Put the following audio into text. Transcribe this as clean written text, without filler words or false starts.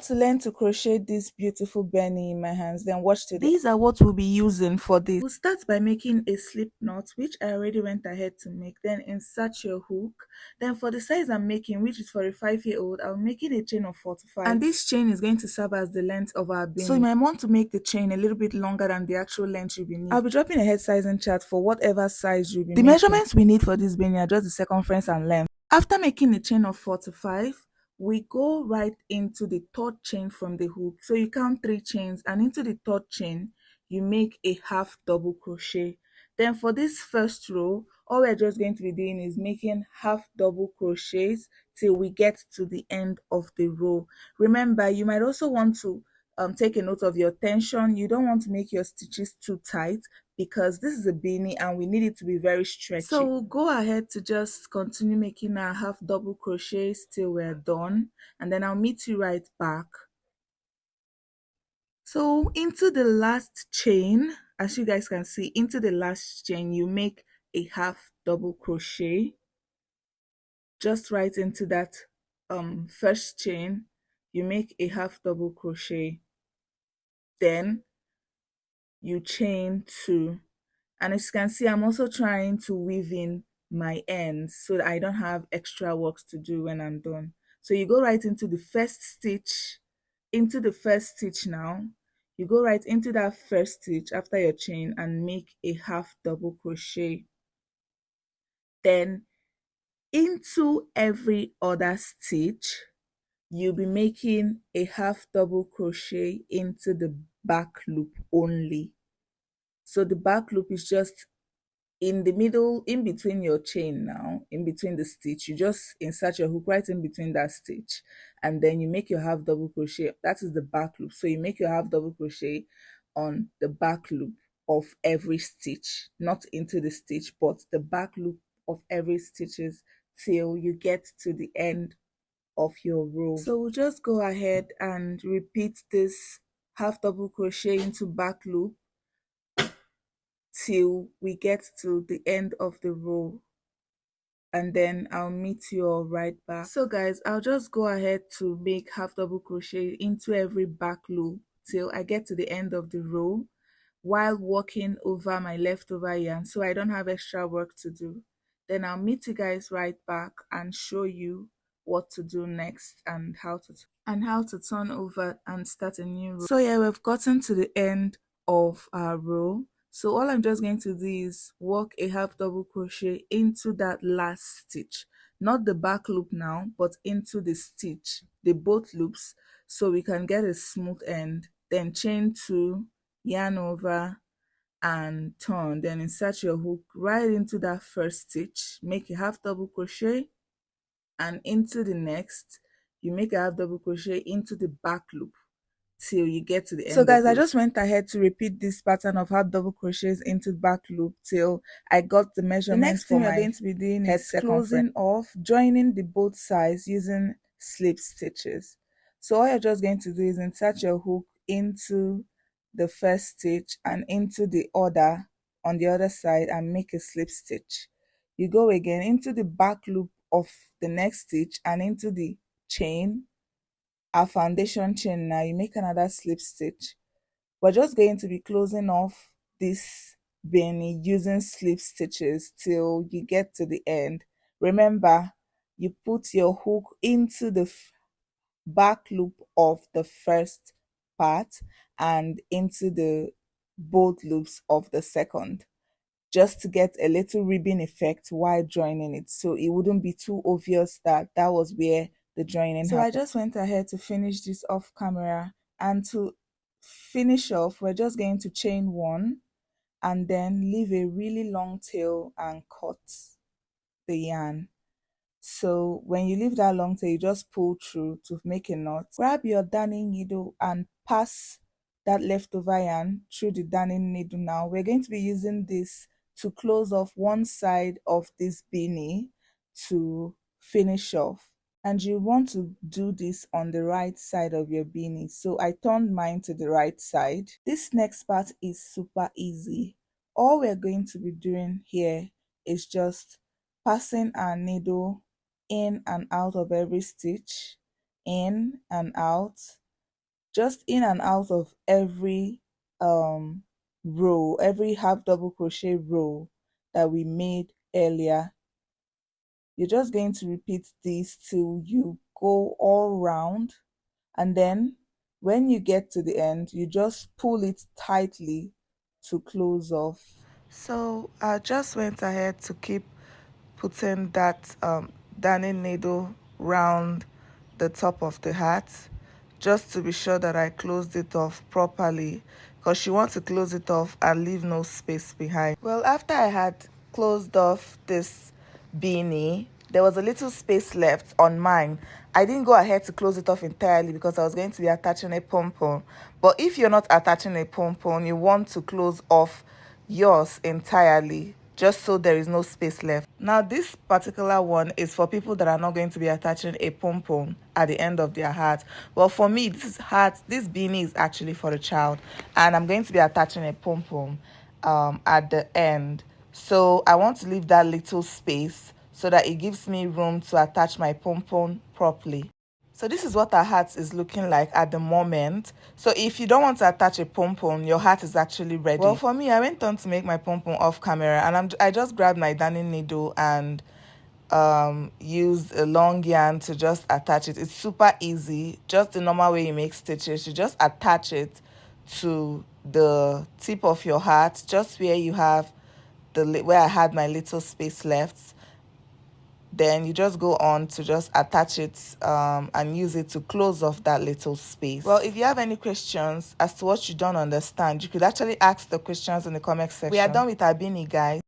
about to learn to crochet this beautiful beanie in my hands. Then watch today. These are what we'll be using for this. We'll start by making a slip knot, which I already went ahead to make. Then insert your hook. Then for the size I'm making, which is for a 5-year-old, I'm making a chain of 4 to 5. And this chain is going to serve as the length of our beanie. So you might want to make the chain a little bit longer than the actual length you'll be needing. I'll be dropping a head sizing chart for whatever size you'll be making. The measurements we need for this beanie are just the circumference and length. After making a chain of 4 to 5, we go right into the third chain from the hook. So you count 3 chains, and into the third chain you make a half double crochet. Then for this first row, all we're just going to be doing is making half double crochets till we get to the end of the row. Remember, you might also want to take a note of your tension. You don't want to make your stitches too tight because this is a beanie and we need it to be very stretchy. So we'll go ahead to just continue making our half double crochets till we're done, and then I'll meet you right back. So into the last chain, as you guys can see, into the last chain you make a half double crochet. Just right into that first chain you make a half double crochet. Then you chain 2, and as you can see, I'm also trying to weave in my ends so that I don't have extra work to do when I'm done. So you go right into the first stitch. Into the first stitch now, you go right into that first stitch after your chain and make a half double crochet. Then into every other stitch you'll be making a half double crochet into the back loop only. So the back loop is just in the middle, in between your chain now, in between the stitch. You just insert your hook right in between that stitch, and then you make your half double crochet. That is the back loop. So you make your half double crochet on the back loop of every stitch, not into the stitch, but the back loop of every stitches till you get to the end of your row. So we'll just go ahead and repeat this half double crochet into back loop till we get to the end of the row, and then I'll meet you all right back. So guys, I'll just go ahead to make half double crochet into every back loop till I get to the end of the row while walking over my leftover yarn so I don't have extra work to do. Then I'll meet you guys right back and show you what to do next and how to turn over and start a new row. So yeah, we've gotten to the end of our row. So all I'm just going to do is work a half double crochet into that last stitch, not the back loop now, but into the stitch, the both loops, so we can get a smooth end. Then chain 2, yarn over and turn, then insert your hook right into that first stitch, make a half double crochet, and into the next you make a half double crochet into the back loop till you get to the end. So guys, I just went ahead to repeat this pattern of half double crochets into the back loop till I got the measurements. The next thing we're going to be doing is closing off, joining the both sides using slip stitches. So all you're just going to do is insert your hook into the first stitch and into the other on the other side and make a slip stitch. You go again into the back loop of the next stitch and into the chain, our foundation chain. Now you make another slip stitch. We're just going to be closing off this beanie using slip stitches till you get to the end. Remember, you put your hook into the back loop of the first part and into the both loops of the second, just to get a little ribbon effect while joining it, so it wouldn't be too obvious that that was where the joining happened. I just went ahead to finish this off camera, and to finish off we're just going to chain 1 and then leave a really long tail and cut the yarn. So when you leave that long tail, you just pull through to make a knot. Grab your darning needle and pass that leftover yarn through the darning needle. Now we're going to be using this to close off one side of this beanie to finish off, and you want to do this on the right side of your beanie. So I turned mine to the right side. This next part is super easy. All we're going to be doing here is just passing our needle in and out of every stitch, in and out, just in and out of every row, every half double crochet row that we made earlier. You're just going to repeat this till you go all round, and then when you get to the end, you just pull it tightly to close off. So I just went ahead to keep putting that darning needle round the top of the hat, just to be sure that I closed it off properly, because you want to close it off and leave no space behind. Well, after I had closed off this beanie, there was a little space left on mine. I didn't go ahead to close it off entirely because I was going to be attaching a pom-pom. But if you're not attaching a pom-pom, you want to close off yours entirely, just so there is no space left. Now this particular one is for people that are not going to be attaching a pom-pom at the end of their hat. Well, for me, this beanie is actually for the child, and I'm going to be attaching a pom-pom at the end. So I want to leave that little space so that it gives me room to attach my pom-pom properly. So this is what our hat is looking like at the moment. So if you don't want to attach a pom-pom, your hat is actually ready. Well, for me, I went on to make my pom-pom off camera, and I just grabbed my darning needle and used a long yarn to just attach it. It's super easy, just the normal way you make stitches. You just attach it to the tip of your hat, just where you have where I had my little space left. Then you just go on to just attach it and use it to close off that little space. Well, if you have any questions as to what you don't understand, you could actually ask the questions in the comment section. We are done with our beanie, guys.